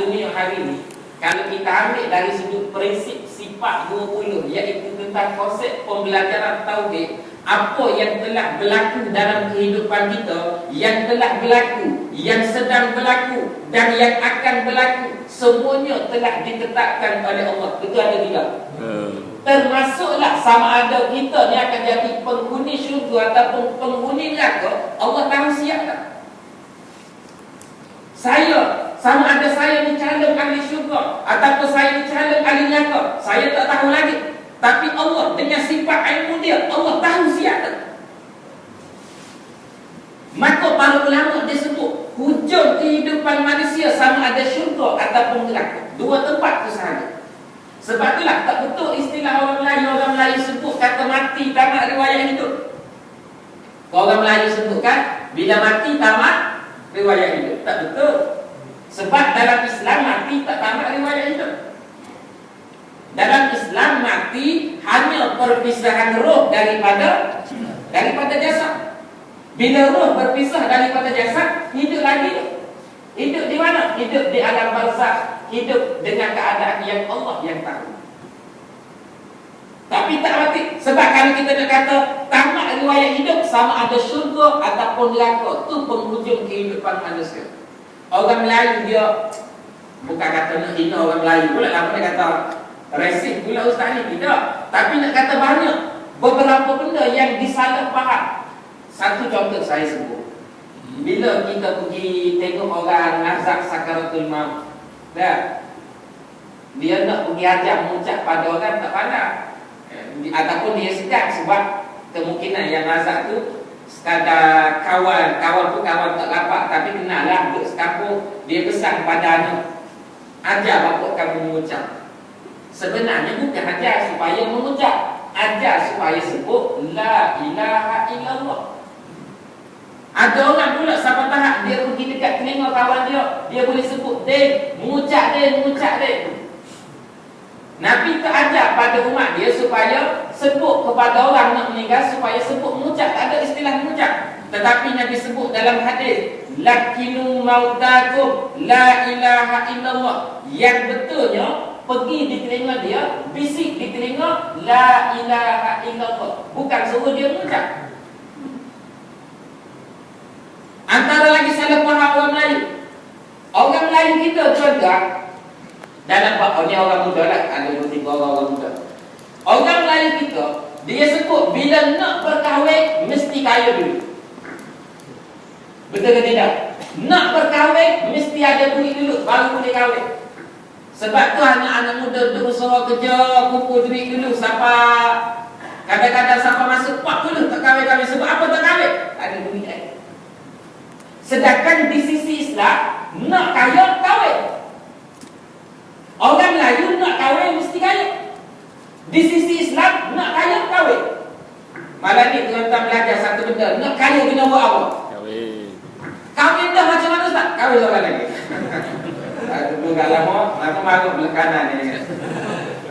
dunia hari ini, kalau kita ambil dari sudut prinsip sifat 20, iaitu tentang konsep pembelajaran tauhid, apa yang telah berlaku dalam kehidupan kita, yang telah berlaku, yang sedang berlaku, dan yang akan berlaku, semuanya telah ditetapkan oleh Allah. Betul atau tidak? Termasuklah sama ada kita ni akan jadi penghuni syurga ataupun penghuni neraka, Allah tahu siap tak? Saya, sama ada saya ni calon ahli syurga ataupun saya ni calon ahli neraka, saya tak tahu lagi. Tapi Allah dengan sifat ilmu dia, Allah tahu siapa. Maka para ulama dia sebut hujung kehidupan manusia sama ada syurga ataupun neraka. Dua tempat tu sahaja. Sebab itulah tak betul istilah orang Melayu sebut kata mati tamat riwayat hidup. Orang Melayu sebutkan bila mati tamat riwayat hidup. Tak betul. Sebab dalam Islam mati tak tamat riwayat hidup. Dalam Islam mati hanya perpisahan roh daripada jasad. Bila roh berpisah daripada jasad, hidup lagi. Hidup di mana? Hidup di alam barzakh, hidup dengan keadaan yang Allah yang tahu. Tapi tak mati. Sebab kalau kita nak kata tamat riwayat hidup, sama ada syurga ataupun neraka, tu penghujung kehidupan manusia. Orang Melayu dia bukan kata nak hina orang Melayu pula, apa dia kata resih pula ustaz ni, tidak. Tapi nak kata banyak beberapa benda yang disalah faham. Satu contoh saya sebut, bila kita pergi tengok orang nazak sakaratul maut, dia nak pergi ajar mengucap pada orang tak pandai, ataupun dia segan sebab kemungkinan yang nazak tu sekadar kawan tu kawan tak rapat, tapi kenallah duduk sekampung, dia pesan pada anak, ajar bapak kamu mengucap. Sebenarnya bukan ajar supaya mengucap, ajar supaya sebut la ilaha illallah. Ada orang pula sampai tahap dia pergi dekat telinga kawan dia boleh sebut den, mengucap den. Nabi tak ajar pada umat dia supaya sebut kepada orang nak meninggal supaya sebut mengucap, tak ada istilah mengucap. Tetapi Nabi sebut dalam hadis, lakinu mautakum la ilaha illallah. Yang betulnya pergi di telinga dia, bisik di telinga la ilaha illallah, bukan suruh dia mengucap. Antara lagi salah faham orang Melayu. Orang Melayu kita contoh dalam bab ni, orang muda lah, ada 2-3 orang muda. Orang Melayu kita, dia sebut bila nak berkahwin mesti kaya dulu. Betul ke tidak? Nak berkahwin mesti ada duit dulu baru boleh kahwin. Sebab tu anak-anak muda berusaha kerja, kumpul duit dulu sampai kadang-kadang sampai masuk 40 tak kahwin-kahwin. Sebab apa tak kahwin? Tak ada duit lagi. Sedangkan di sisi Islam, nak kaya, kahwin. Orang Melayu nak kahwin mesti kaya. Di sisi Islam, nak kaya, kahwin. Malam ni tuan-tuan belajar satu benda, nak kaya kena buat apa? Kahwin dah macam mana Ustaz? Kahwin seorang lagi. Dulu kat lama maruk belah kanan ni.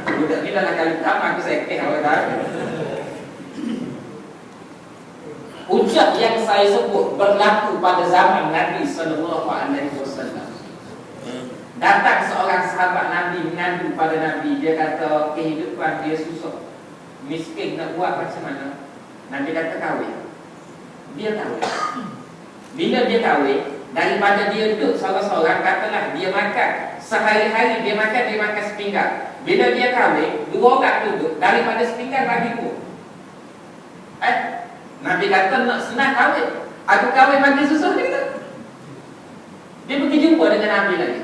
Budak ni dah kali pertama aku sekeh awak tahu. Ucap yang saya sebut berlaku pada zaman Nabi SAW. Datang seorang sahabat Nabi mengadu pada Nabi. Dia kata kehidupan dia susah, miskin, nak buat macam mana? Nabi kata kahwin. Dia kahwin. Bila dia kahwin, daripada dia duduk seorang-seorang, katalah dia makan sehari-hari, dia makan sepinggan. Bila dia kahwin, 2 orang duduk, daripada sepinggan bagi pun. Nabi kata nak senang kahwin, aku kahwin bagi susah dia kata. Dia pergi jumpa dengan Nabi lagi.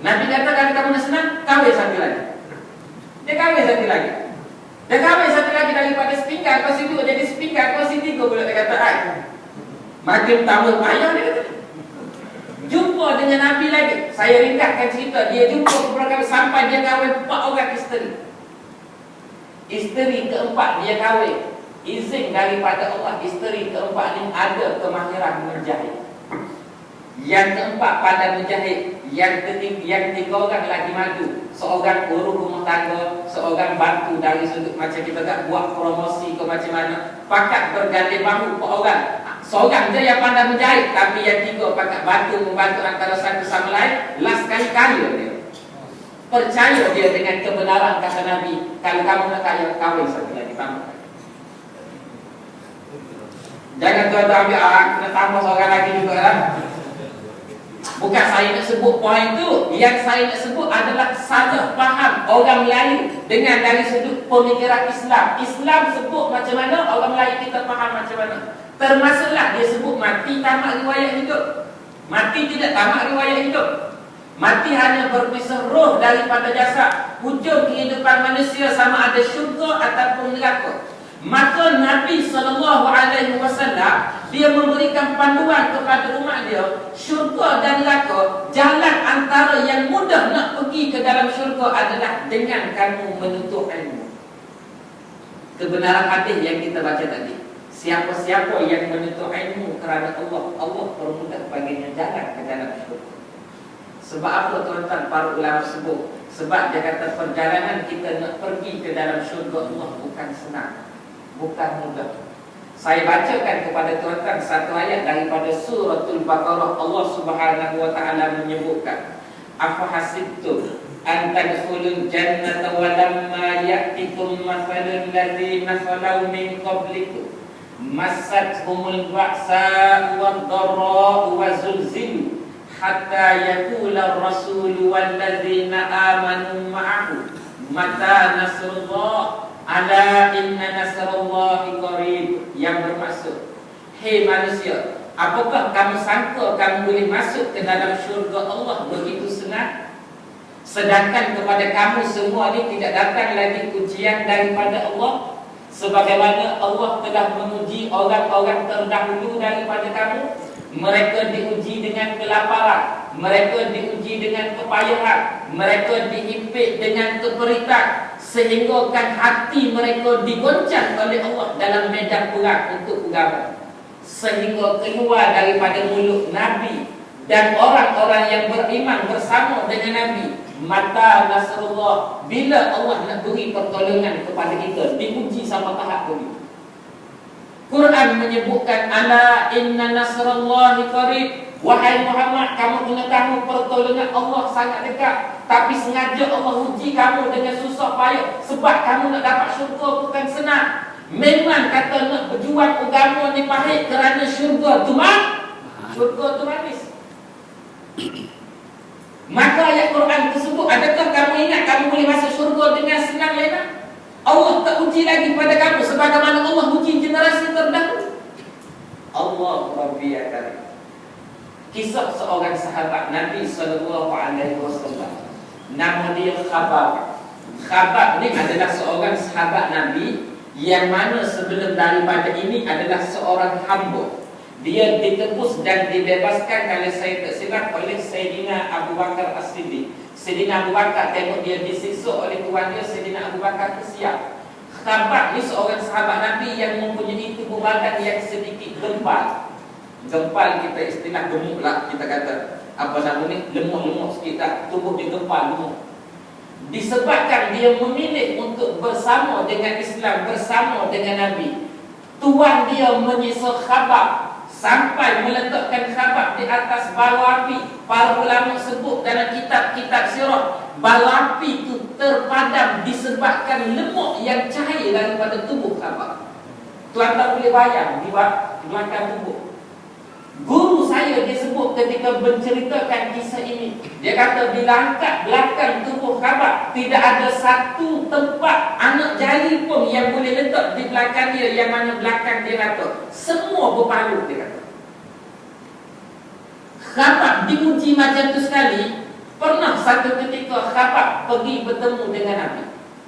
Nabi kata kalau kamu nak senang, kahwin satu lagi. Dia kahwin satu lagi. Dia kahwin satu lagi daripada sepinggan, kau situ jadi sepinggan, kau situ kau boleh kata makin tambah payah dia kata. Jumpa dengan Nabi lagi. Saya ringkaskan cerita. Dia jumpa beberapa kali sampai dia kahwin 4 orang isteri. Isteri keempat dia kahwin, izin daripada Allah, isteri keempat ni ada kemahiran menjahit. Yang keempat pandai menjahit. Yang ketiga orang lagi maju. Seorang urus rumah tangga, seorang bantu dari sudut macam kita tak buat promosi ke macam mana. Pakat berganding bahu 4 orang. Seorang je yang pandai menjahit, tapi yang 3 pakat bantu membantu antara satu sama lain. Percaya dia dengan kebenaran kata Nabi. Kalau kamu nak kaya, kahwin satu lagi, tambah. Jangan tuan-tuan ambil kena tambah seorang lagi juga lah. Bukan saya nak sebut poin tu. Yang saya nak sebut adalah salah faham orang Melayu dengan dari sudut pemikiran Islam. Islam sebut macam mana, orang Melayu kita faham macam mana. Termasuklah dia sebut mati tamat riwayat hidup. Mati tidak tamat riwayat hidup. Mati hanya berpisah roh daripada jasad. Hujung kehidupan manusia sama ada syurga ataupun neraka. Maka Nabi SAW dia memberikan panduan kepada umat dia, syurga dan neraka, jalan antara yang mudah nak pergi ke dalam syurga adalah dengan kamu menuntut ilmu. Kebenaran hadis yang kita baca tadi, siapa-siapa yang menuntut ilmu kerana Allah, Allah permudah baginya jalan ke dalam syurga. Sebab apa tuan-tuan para ulama sebut? Sebab dia kata perjalanan kita nak pergi ke dalam syurga Allah bukan senang, bukan mudah. Saya bacakan kepada tuan-tuan satu ayat daripada suratul Baqarah. Allah Subhanahu wa taala menyebutkan, afa hasibtum an tadkhulul jannata wa lamma ya'tikum mathalul ladzina khalau min qablikum massathumul ba'sa wad dharra wa zulzilu hatta yaqula ar-rasulu wal ladzina amanu ma'ahu mata nasrullah ala inna nasrallahi qarib. Yang bermaksud, hei manusia, apakah kamu sangka kamu boleh masuk ke dalam syurga Allah begitu senang? Sedangkan kepada kamu semua ni tidak datang lagi ujian daripada Allah, sebagaimana Allah telah menguji orang-orang terdahulu daripada kamu. Mereka diuji dengan kelaparan, mereka diuji dengan kepayahan, mereka dihimpit dengan keperitan, sehinggakan hati mereka digoncang oleh Allah dalam medan perang untuk agama, sehingga keluar daripada mulut Nabi dan orang-orang yang beriman bersama dengan Nabi, mata nasrullah, bila Allah nak beri pertolongan kepada kita, diuji sampai tahap begitu. Quran menyebutkan ala inna nasrallahi qarib. Wahai Muhammad, kamu kena tahu pertolongan Allah sangat dekat. Tapi sengaja Allah uji kamu dengan susah payah, sebab kamu nak dapat syurga bukan senang. Memang kata nak berjuang agama ni pahit, kerana syurga tu manis. Maka ayat Quran tersebut, adakah kamu ingat kamu boleh masuk syurga dengan senang lena? Allah tak uji lagi pada kamu sebagaimana Allah uji generasi terdahulu. Allah Rabbi ya Karim. Kisah seorang sahabat Nabi SAW, nama dia Khabab. Khabab ni adalah seorang sahabat Nabi yang mana sebelum daripada ini adalah seorang hamba. Dia ditebus dan dibebaskan, kalau saya tak silap, oleh Sayyidina Abu Bakar As-Siddiq. Sayyidina Abu Bakar tengok dia disiksa oleh tuan dia, Sayyidina Abu Bakar kesiap. Khabab ni seorang sahabat Nabi yang mempunyai tubuh badan yang sedikit gempal. Gempal kita istilah gemuk lah, kita kata apa nama ni, lemuk-lemuk sikit tak, tubuh dia gempal, lemuk. Disebabkan dia memilih untuk bersama dengan Islam, bersama dengan Nabi, tuan dia menyiksa Khabab sampai meletakkan Khabab di atas bara api. Para ulama sebut dalam kitab-kitab sirah, bara api itu terpadam disebabkan lemuk yang cair daripada tubuh Khabab. Tuan tak boleh bayang di belakang tubuh. Guru saya disebut ketika menceritakan kisah ini, dia kata bila angkat belakang tubuh Khabab, tidak ada satu tempat anak jari pun yang boleh letak di belakang dia, yang mana belakang dia rata. Semua berpalu, dia kata. Khabab diuji macam tu sekali. Pernah satu ketika Khabab pergi bertemu dengan Nabi.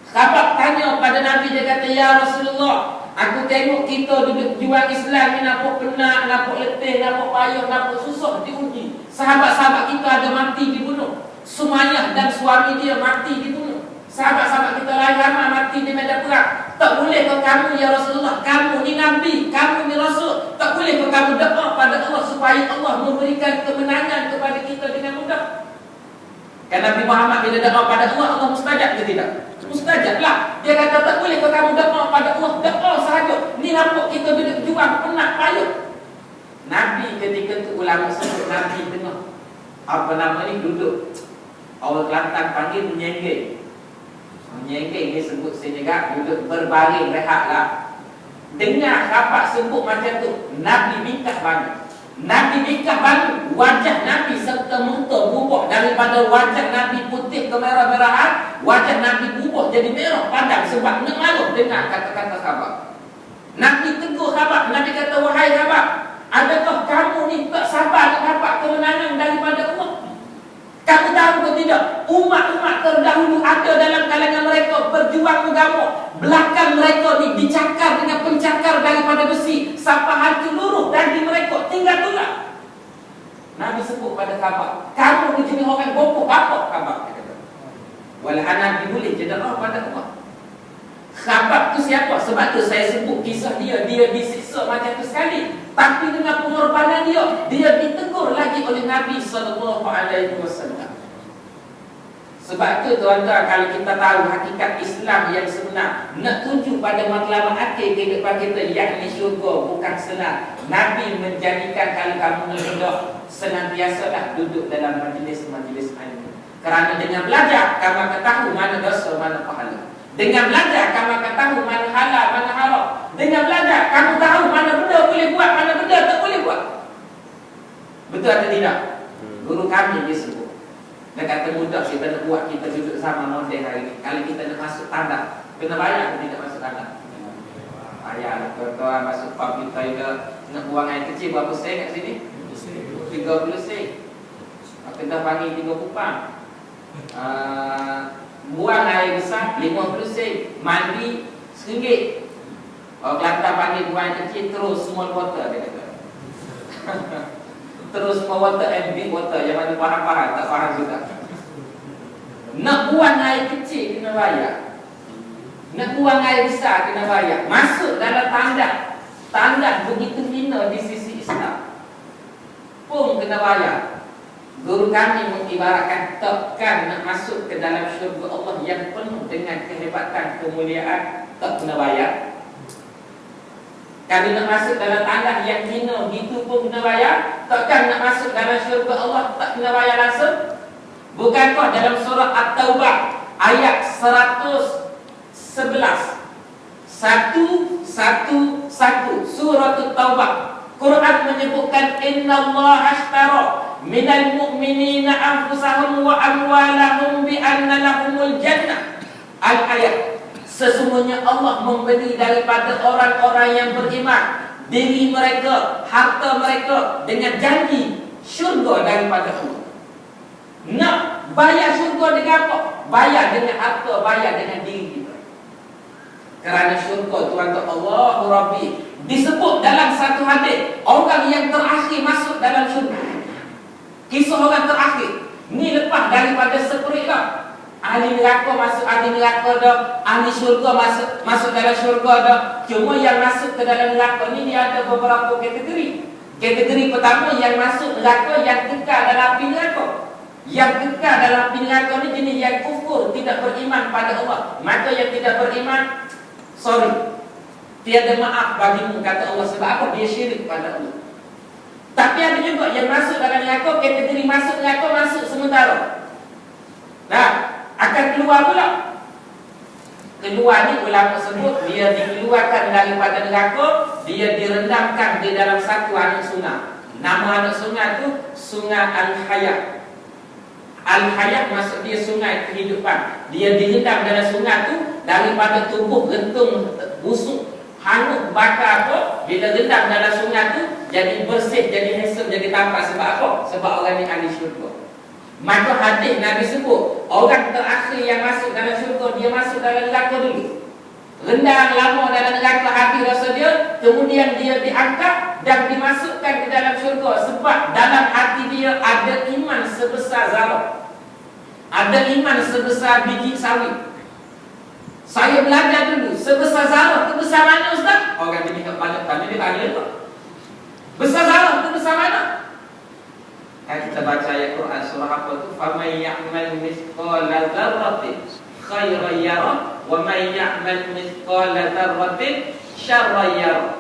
Khabab tanya pada Nabi, dia kata, ya Rasulullah, aku tengok kita duduk jual Islam ni, nampak penat, nampak letih, nampak payah, nampak susah, diuji. Sahabat-sahabat kita ada mati dibunuh. Sumayyah dan suami dia mati dibunuh. Sahabat-sahabat kita lain ramai mati di medan perang. Tak boleh ke kamu ya Rasulullah, kamu ni Nabi, kamu ni Rasul, tak boleh ke kamu doa pada Allah supaya Allah memberikan kemenangan kepada kita dengan mudah? Kan Nabi Muhammad bila doa pada Allah, Allah mustajab ke tidak? Mustajab lah. Dia kata tak boleh ke kamu doa pada Allah, doa sahaja. Ni nampak kita duduk juang, penat, payah. Nabi ketika tu ulama sebut Nabi tengah apa nama ni, duduk Orang Kelantan panggil menyenggeng. Menyenggeng ni sebut senyegak, duduk berbaring rehatlah. Dengar rapat sebut macam tu, Nabi bingkah bangun. Nabi bingkah bangun, wajah Nabi serta muka berubah daripada wajah Nabi putih ke merah-merahan, wajah Nabi berubah jadi merah padam sebab nak malu dengar kata-kata khabar. Nabi tegur khabar, Nabi kata, wahai khabar, adakah kamu ni tak sabar nak dapat kemenangan daripada Allah? Kamu tahu ke tidak, umat-umat terdahulu ada dalam kalangan mereka berjuang agama, belakang mereka ni dicakar dengan pencakar daripada besi sampai hancur luruh daging mereka tinggal tulang. Nabi sebut pada khabar, kamu ni jenis orang bodoh apa khabar? Walau Nabi boleh cedera pada Allah. Khabar tu siapa? Sebab tu saya sebut kisah dia disiksa macam tu sekali, tapi dengan pengorbanan dia ditegur lagi oleh Nabi SAW. Sebab tu tuan-tuan, kalau kita tahu hakikat Islam yang sebenar, nak tunjuk pada matlamat akhir kehidupan kita, yakni syurga, bukan senang. Nabi menjadikan kalau kamu nak senantiasalah duduk dalam majlis-majlis ilmu. Kerana dengan belajar kamu akan tahu mana dosa, mana pahala. Dengan belajar kamu akan tahu mana halal, mana haram. Dengan belajar kamu tahu mana benda boleh buat, mana benda tak boleh buat. Betul atau tidak? Guru kami dia sebut, dia kata mudah kita nak buat kita duduk sama moden hari ini. Kalau kita nak masuk tanda, kena bayar atau tidak masuk tanda? Bayar. Tuan-tuan masuk pub kita nak buang air kecil berapa sen kat sini? 30 sen. Kita panggil 3 kupang. Buang air besar 50 sen, mandi RM1. Orang Kelantan panggil buang air kecil terus small water, dia kata. Terus small water and big water, yang mana faham-faham, tak faham juga. Nak buang air kecil kena bayar, nak buang air besar kena bayar. Masuk dalam tanda begitu hina di sisi Islam pun kena bayar. Guru kami mengibaratkan takkan nak masuk ke dalam syurga Allah yang penuh dengan kehebatan, kemuliaan, tak kena bayar. Kalau nak masuk dalam tanah yang hina gitu pun kena bayar. Takkan nak masuk dalam syurga Allah tak kena bayar langsung? Bukankah dalam surah At-Taubah ayat 111 111 surah At-Taubah, Quran menyebutkan innallaha ashtara minal mu'minina anfusahum wa amwalahum bi anna lahumul jannah. Al-ayat, sesungguhnya Allah memberi daripada orang-orang yang beriman diri mereka, harta mereka dengan janji syurga daripada Allah. Nak bayar syurga dengan apa? Bayar dengan harta, bayar dengan diri kita. Kerana syurga tuan-tuan, Allahu Rabbi disebut dalam satu hadis orang yang terakhir masuk dalam syurga. Kisah orang terakhir ni lepas daripada seperiklah. Ahli neraka masuk ahli neraka dah, ahli syurga masuk dalam syurga dah. Cuma yang masuk ke dalam neraka ni dia ada beberapa kategori. Kategori pertama yang masuk neraka yang kekal dalam api neraka. Yang kekal dalam api neraka ni jenis yang kufur, tidak beriman pada Allah. Maka yang tidak beriman, sorry, tiada maaf bagimu kata Allah. Sebab apa? Dia syirik pada Allah. Tapi ada juga yang masuk dalam neraka, kategori masuk neraka masuk sementara. Nah, akan keluar pula. Keluar ni ulama sebut dia dikeluarkan daripada neraka, dia direndamkan di dalam satu anak sungai. Nama anak sungai tu Sungai Al-Hayat. Al-Hayat maksud dia sungai kehidupan. Dia direndam dalam sungai tu daripada tubuh gentung busuk, hanyut, bakar apa, bila rendam dalam sungai tu jadi bersih, jadi handsome, jadi tampak. Sebab apa? Sebab orang ni ahli syurga. Maka hadis Nabi sebut orang terakhir yang masuk dalam syurga, dia masuk dalam neraka dulu, rendam lama dalam neraka habis rasa dia, kemudian dia diangkat dan dimasukkan ke dalam syurga. Sebab dalam hati dia ada iman sebesar zarah, ada iman sebesar biji sawit. Saya belajar dulu, sebesar zarah tu besar mana Ustaz? Orang jadi kepala tanya dia tanya apa? Besar zarah tu besar mana? Kita baca ayat Quran surah apa tu? Faman ya'mal mithqala dzarratin khairan yarah wa man ya'mal mithqala dzarratin syarran yarah.